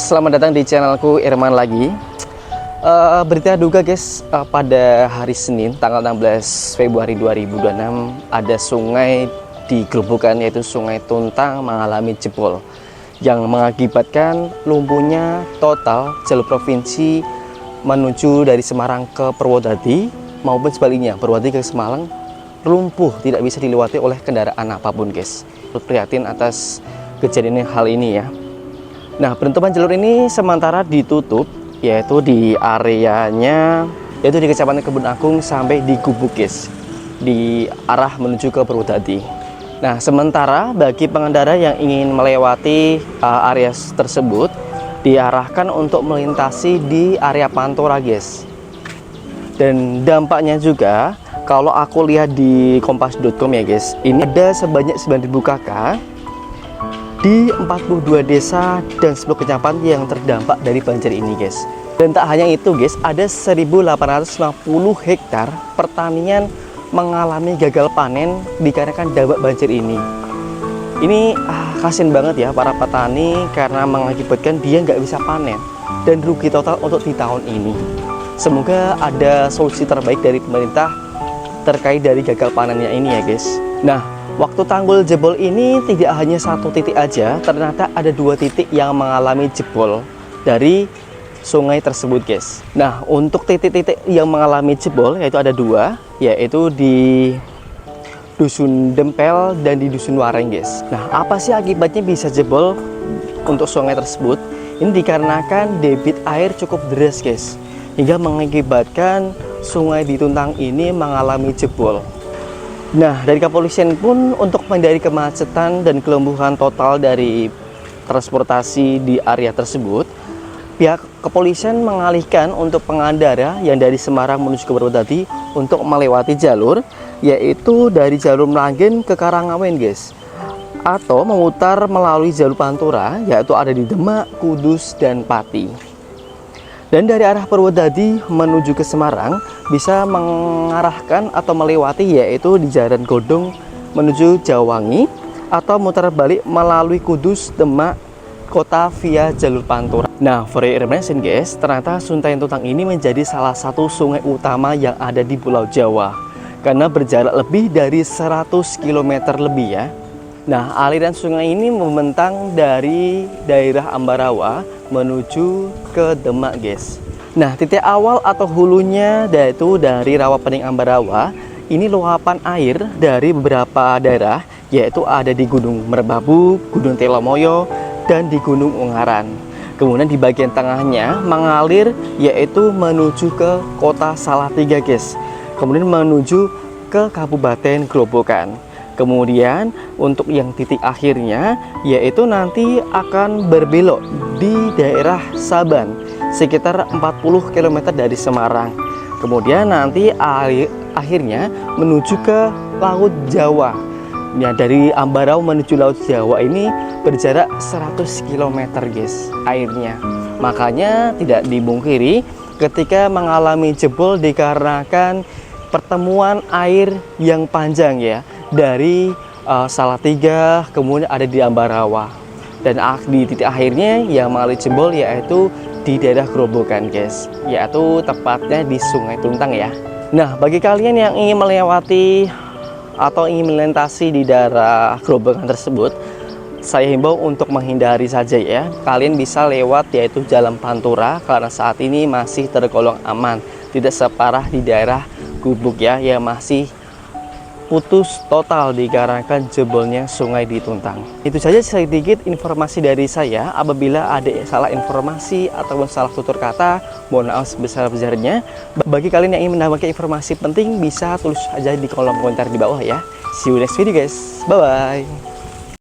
selamat datang di channelku Irman lagi. Berita duka guys, pada hari Senin tanggal 16 Februari 2026 ada sungai di Grobogan, yaitu Sungai Tuntang mengalami jebol yang mengakibatkan lumpuhnya total jalur provinsi menuju dari Semarang ke Purwodadi maupun sebaliknya Purwodadi ke Semarang lumpuh, tidak bisa dilewati oleh kendaraan apapun guys. Prihatin atas kejadian hal ini ya. Nah, penutupan jalur ini sementara ditutup, yaitu di areanya, yaitu di Kecamatan Kebun Agung sampai di Gubuk guys, di arah menuju ke Purwodadi. Nah, sementara bagi pengendara yang ingin melewati area tersebut diarahkan untuk melintasi di area Pantura guys. Dan dampaknya juga kalau aku lihat di kompas.com ya guys, ini ada sebanyak 9.000 KK di 42 desa dan 10 kecamatan yang terdampak dari banjir ini guys. Dan tak hanya itu guys, ada 1.850 hektar pertanian mengalami gagal panen dikarenakan dampak banjir ini. Ini kasian banget ya para petani, karena mengakibatkan dia nggak bisa panen dan rugi total untuk di tahun ini. Semoga ada solusi terbaik dari pemerintah terkait dari gagal panennya ini ya guys. Nah, waktu tanggul jebol ini tidak hanya satu titik aja, ternyata ada 2 titik yang mengalami jebol dari sungai tersebut guys. Nah, untuk titik-titik yang mengalami jebol yaitu ada 2, yaitu di Dusun Dempel dan di Dusun Wareng guys. Nah, apa sih akibatnya bisa jebol untuk sungai tersebut? Ini dikarenakan debit air cukup deras guys, hingga mengakibatkan sungai di Tuntang ini mengalami jebol. Nah, dari kepolisian pun untuk menghindari kemacetan dan kelumpuhan total dari transportasi di area tersebut, pihak kepolisian mengalihkan untuk pengendara yang dari Semarang menuju ke Purwodadi untuk melewati jalur, yaitu dari jalur Meranggen ke Karangawen guys, atau memutar melalui jalur Pantura, yaitu ada di Demak, Kudus, dan Pati. Dan dari arah Purwodadi menuju ke Semarang bisa mengarahkan atau melewati yaitu di Jalan Godong menuju Jawangi, atau mutar balik melalui Kudus, Demak, kota via jalur Pantura. Nah, for your information guys, ternyata Sungai Tuntang ini menjadi salah satu sungai utama yang ada di Pulau Jawa, karena berjarak lebih dari 100 km lebih ya. Nah, aliran sungai ini membentang dari daerah Ambarawa menuju ke Demak guys. Nah, titik awal atau hulunya yaitu dari Rawapening Ambarawa. Ini luapan air dari beberapa daerah, yaitu ada di Gunung Merbabu, Gunung Telomoyo, dan di Gunung Ungaran. Kemudian di bagian tengahnya mengalir yaitu menuju ke kota Salatiga guys, kemudian menuju ke Kabupaten Grobogan. Kemudian untuk yang titik akhirnya yaitu nanti akan berbelok di daerah Saban sekitar 40 km dari Semarang. Kemudian nanti akhirnya menuju ke Laut Jawa. Ya, dari Ambarawa menuju Laut Jawa ini berjarak 100 km guys airnya. Makanya tidak dibungkiri ketika mengalami jebol dikarenakan pertemuan air yang panjang ya, dari Salatiga kemudian ada di Ambarawa, dan di titik akhirnya yang mengalami jebol yaitu di daerah Grobogan guys, yaitu tepatnya di Sungai Tuntang ya. Nah, bagi kalian yang ingin melewati atau ingin melintasi di daerah Grobogan tersebut, saya himbau untuk menghindari saja ya. Kalian bisa lewat yaitu Jalan Pantura, karena saat ini masih tergolong aman, tidak separah di daerah Gubuk ya, yang masih putus total dikarenakan jebolnya sungai di Tuntang. Itu saja sedikit informasi dari saya. Apabila ada salah informasi ataupun salah tutur kata, mohon maaf sebesar-besarnya. Bagi kalian yang ingin mendapatkan informasi penting, bisa tulis aja di kolom komentar di bawah ya. See you next video guys, bye bye.